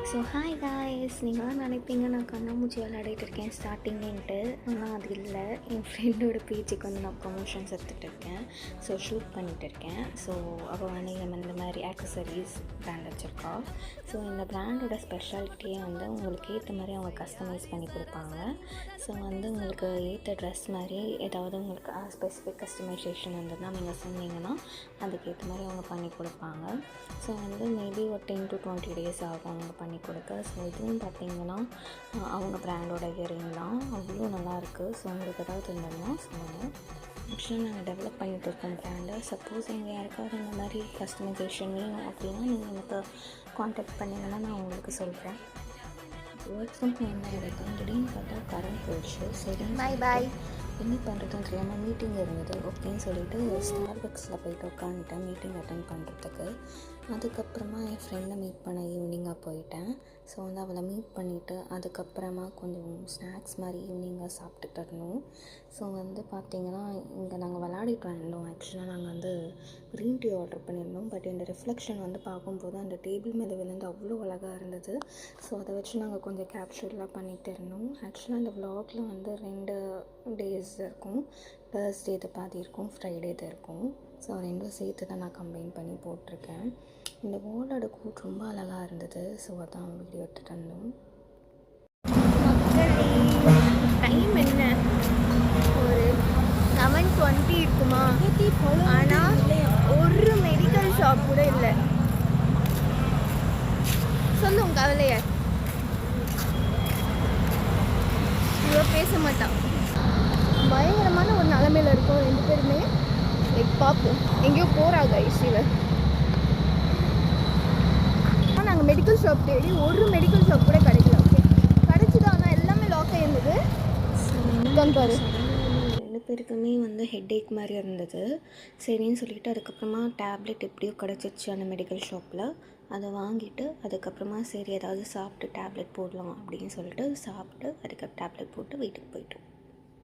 So hi guys, நீங்களாம் நினைப்பீங்க நான் கண்ணாமூச்சி விளையாடிட்டு இருக்கேன் ஸ்டார்டிங்லேன்ட்டு. ஆனால் அது இல்லை, என் ஃப்ரெண்டோட பேஜுக்கு வந்து நான் ப்ரொமோஷன்ஸ் எடுத்துகிட்டு இருக்கேன். ஸோ ஷூட் பண்ணிகிட்டு இருக்கேன். ஸோ அவள் வந்து இந்த மாதிரி ஆக்சசரிஸ் ப்ராண்ட் வச்சுருக்கா. ஸோ இந்த ப்ராண்டோட ஸ்பெஷாலிட்டியே வந்து உங்களுக்கு ஏற்ற மாதிரி அவங்க கஸ்டமைஸ் பண்ணி கொடுப்பாங்க. ஸோ வந்து உங்களுக்கு ஏற்ற ட்ரெஸ் மாதிரி ஏதாவது உங்களுக்கு ஸ்பெசிஃபிக் கஸ்டமைசேஷன் இருந்ததுன்னா நீங்கள் சொன்னீங்கன்னா அதுக்கேற்ற மாதிரி அவங்க பண்ணி கொடுப்பாங்க. ஸோ வந்து மேபி ஒரு 10 to 20 days ஆகும் அவங்க பண்ணி கொடுக்க. ஸோ இதுவும் பார்த்திங்கன்னா அவங்க ப்ராண்டோட இயரிங் தான், அவ்வளோ நல்லாயிருக்கு. ஸோ உங்களுக்கு ஏதாவது இருந்ததுன்னா சொல்லுங்கள். ஆக்சுவலாக நாங்கள் டெவலப் பண்ணிகிட்டு இருக்கோம் ப்ராண்டை. சப்போஸ் எங்கள் யாருக்காவது இந்த மாதிரி கஸ்டமைசேஷன் வேணும் அப்படின்னா நீங்கள் எனக்கு காண்டாக்ட் பண்ணிங்கன்னா நான் உங்களுக்கு சொல்கிறேன். ஒர்க் ஃப்ரம் ஹோம் தான் எடுத்தேன். திடீர்னு பார்த்தா கரண்ட் போயிடுச்சு. சரி பாய் என்ன பண்ணுறதுன்னு தெரியாமல் மீட்டிங் இருந்தது. ஓகேன்னு சொல்லிவிட்டு ஸ்டார்பக்ஸில் போய்ட்டு உட்காந்துட்டேன் மீட்டிங் அட்டென்ட் பண்ணுறதுக்கு. அதுக்கப்புறமா என் ஃப்ரெண்டை மீட் பண்ண ஈவினிங்காக போயிட்டேன். ஸோ வந்து அவளை மீட் பண்ணிவிட்டு அதுக்கப்புறமா கொஞ்சம் ஸ்நாக்ஸ் மாதிரி ஈவினிங்காக சாப்பிட்டு தரணும். ஸோ வந்து பார்த்திங்கன்னா இங்கே நாங்கள் விளையாடிட்டு வந்தோம். ஆக்சுவலாக நாங்கள் வந்து க்ரீன் டீ ஆர்டர் பண்ணியிருந்தோம். பட் இந்த ரிஃப்ளெக்ஷன் வந்து பார்க்கும்போது அந்த டேபிள் மேலே விழுந்து அவ்வளோ அழகாக இருந்தது. ஸோ அதை வச்சு நாங்கள் கொஞ்சம் கேப்சர்லாம் பண்ணிகிட்டு இருந்தோம். ஆக்சுவலாக அந்த விலாகில் வந்து 2 days இருக்கும். தேர்ஸ்டே இது பாதி இருக்கும், ஃப்ரைடே இது இருக்கும். ஸோ ரெண்டும் சேர்த்து தான் நான் கம்பைன் பண்ணி போட்டிருக்கேன். இந்த வாலோட கோட் ரொம்ப அழகாக இருந்தது. ஸோ அதான் வீடியோ எடுத்துகிட்டு வந்தோம். டைம் என்ன, ஒரு 7:20 இருக்குமா? ஆனால் ஒரு மெடிக்கல் ஷாப் கூட இல்லை. சொல்லுங்க கவலைய, இவ பேச மாட்டான். பயங்கரமான ஒரு நிலைமையில் இருக்கோம் 2 பேருமே. பார்ப்போம், எங்கேயோ போகிறாங்க இவ. நாங்கள் மெடிக்கல் ஷாப் தேடி ஒரு மெடிக்கல் ஷாப் கூட கிடைக்கல. ஓகே கிடைச்சிதான், ஆனால் எல்லாமே லாக் ஆகிருந்தது. பாரு 2 பேருக்குமே வந்து ஹெட்டேக் மாதிரி இருந்தது. சரின்னு சொல்லிவிட்டு அதுக்கப்புறமா டேப்லெட் எப்படியோ கிடச்சிருச்சு அந்த மெடிக்கல் ஷாப்பில். அதை வாங்கிட்டு அதுக்கப்புறமா சரி ஏதாவது சாப்பிட்டு டேப்லெட் போடலாம் அப்படின்னு சொல்லிட்டு சாப்பிட்டு அதுக்கு டேப்லெட் போட்டு வீட்டுக்கு போயிட்டோம்.